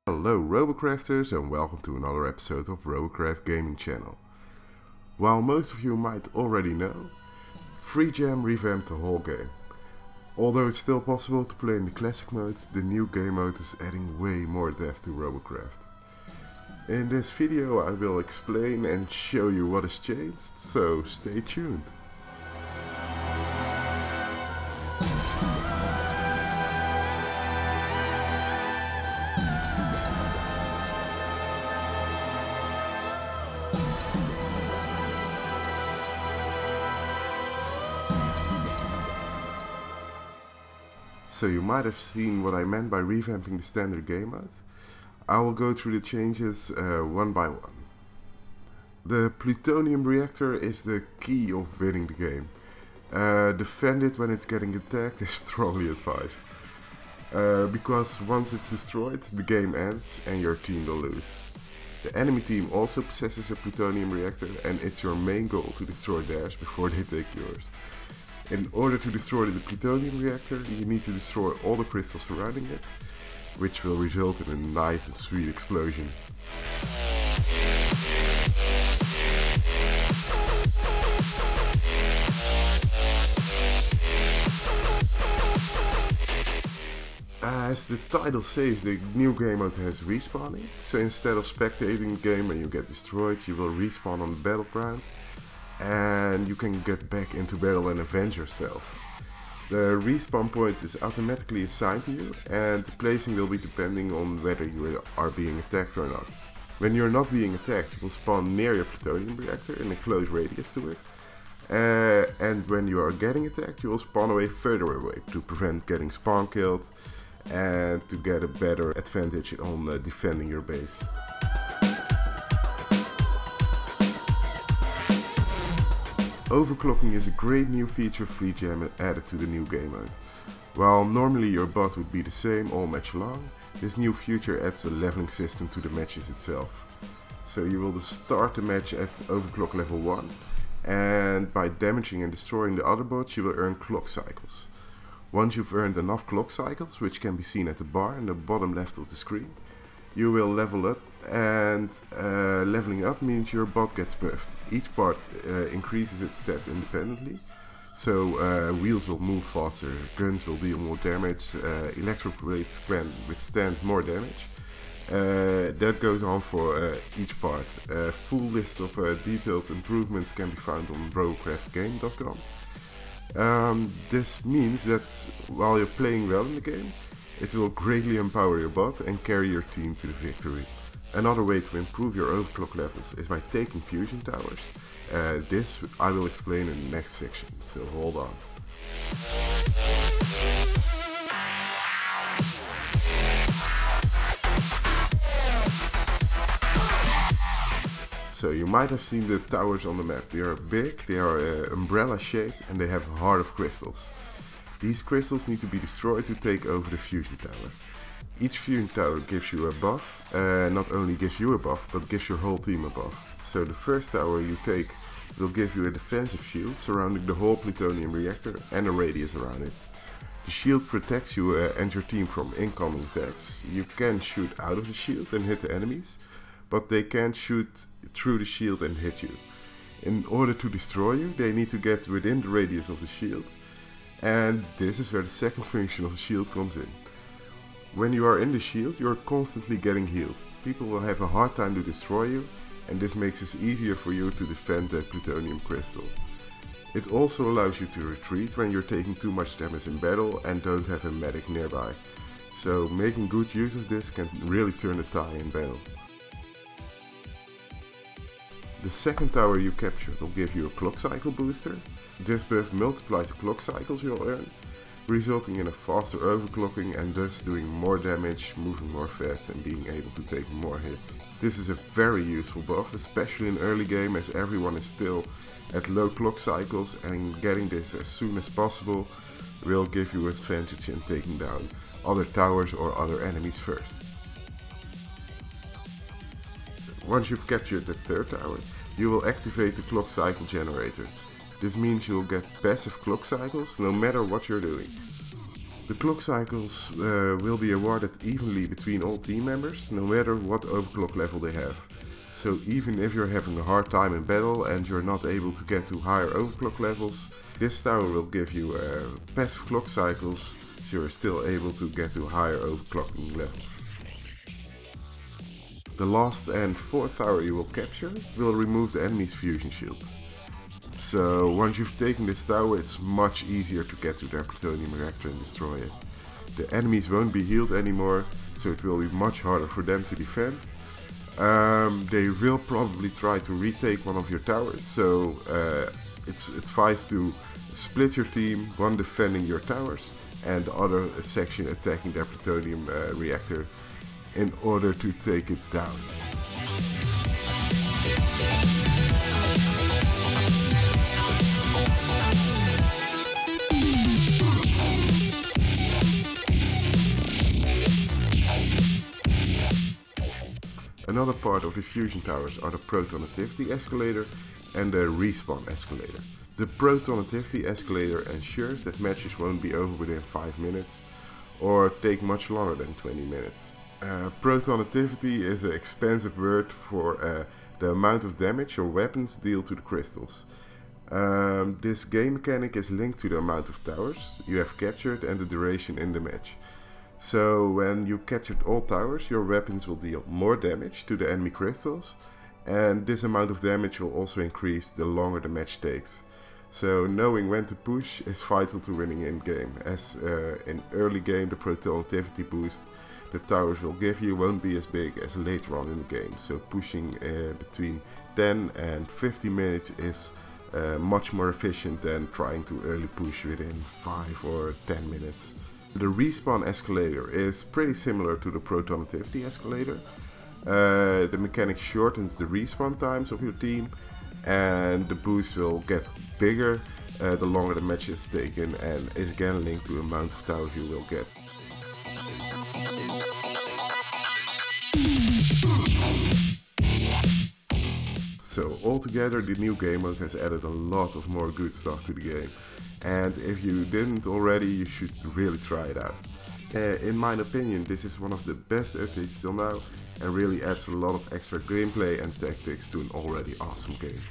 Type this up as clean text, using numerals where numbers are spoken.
Hello Robocrafters and welcome to another episode of Robocraft Gaming Channel. While most of you might already know, FreeGam revamped the whole game. Although it's still possible to play in the classic mode, the new game mode is adding way more depth to Robocraft. In this video I will explain and show you what has changed, so stay tuned. So you might have seen what I meant by revamping the standard game mode. I will go through the changes one by one. The plutonium reactor is the key of winning the game. Defend it when it's getting attacked is strongly advised. Because once it's destroyed, the game ends and your team will lose. The enemy team also possesses a plutonium reactor and it's your main goal to destroy theirs before they take yours. In order to destroy the plutonium reactor, you need to destroy all the crystals surrounding it, which will result in a nice and sweet explosion. As the title says, the new game mode has respawning, so instead of spectating the game when you get destroyed, you will respawn on the battleground. And you can get back into battle and avenge yourself. The respawn point is automatically assigned to you and the placing will be depending on whether you are being attacked or not. When you're not being attacked, you will spawn near your plutonium reactor in a close radius to it. And when you are getting attacked, you will spawn away further away to prevent getting spawn killed and to get a better advantage on defending your base. Overclocking is a great new feature FreeGam added to the new game mode. While normally your bot would be the same all match long, this new feature adds a leveling system to the matches itself. So you will start the match at overclock level 1 and by damaging and destroying the other bots you will earn clock cycles. Once you've earned enough clock cycles, which can be seen at the bar in the bottom left of the screen, you will level up, and leveling up means your bot gets buffed. Each part increases its stat independently, so wheels will move faster, guns will deal more damage, electric blades can withstand more damage. That goes on for each part. A full list of detailed improvements can be found on RobocraftGaming.com. This means that while you're playing well in the game, it will greatly empower your bot and carry your team to the victory. Another way to improve your overclock levels is by taking Infusion Towers. This I will explain in the next section, so hold on. So you might have seen the towers on the map. They are big, they are umbrella shaped and they have a heart of crystals. These crystals need to be destroyed to take over the fusion tower. Each fusion tower gives you a buff, not only gives you a buff, but gives your whole team a buff. So the first tower you take will give you a defensive shield surrounding the whole plutonium reactor and a radius around it. The shield protects you and your team from incoming attacks. You can shoot out of the shield and hit the enemies, but they can't shoot through the shield and hit you. In order to destroy you, they need to get within the radius of the shield. And this is where the second function of the shield comes in. When you are in the shield, you are constantly getting healed. People will have a hard time to destroy you, and this makes it easier for you to defend the plutonium crystal. It also allows you to retreat when you're taking too much damage in battle and don't have a medic nearby. So making good use of this can really turn the tide in battle. The second tower you capture will give you a clock cycle booster. This buff multiplies the clock cycles you'll earn, resulting in a faster overclocking and thus doing more damage, moving more fast and being able to take more hits. This is a very useful buff, especially in early game as everyone is still at low clock cycles, and getting this as soon as possible will give you an advantage in taking down other towers or other enemies first. Once you've captured the third tower, you will activate the clock cycle generator. This means you'll get passive clock cycles no matter what you're doing. The clock cycles will be awarded evenly between all team members, no matter what overclock level they have. So even if you're having a hard time in battle and you're not able to get to higher overclock levels, this tower will give you passive clock cycles, so you're still able to get to higher overclocking levels. The last and fourth tower you will capture will remove the enemy's fusion shield. So once you've taken this tower, it's much easier to get to their plutonium reactor and destroy it. The enemies won't be healed anymore, so it will be much harder for them to defend. They will probably try to retake one of your towers, so it's advised to split your team, one defending your towers and the other section attacking their plutonium reactor in order to take it down. Another part of the fusion towers are the proton activity escalator and the respawn escalator. The proton activity escalator ensures that matches won't be over within 5 minutes or take much longer than 20 minutes. Proton activity is an expensive word for the amount of damage your weapons deal to the crystals. This game mechanic is linked to the amount of towers you have captured and the duration in the match. So when you captured all towers, your weapons will deal more damage to the enemy crystals, and this amount of damage will also increase the longer the match takes. So knowing when to push is vital to winning in game, as in early game the proton activity boost the towers will give you won't be as big as later on in the game. So pushing between 10 and 50 minutes is much more efficient than trying to early push within 5 or 10 minutes. The respawn escalator is pretty similar to the proton activity escalator. The mechanic shortens the respawn times of your team, and the boost will get bigger the longer the match is taken, and is again linked to the amount of towers you will get. So altogether the new game mode has added a lot of more good stuff to the game, and if you didn't already, you should really try it out. In my opinion, this is one of the best updates till now and really adds a lot of extra gameplay and tactics to an already awesome game.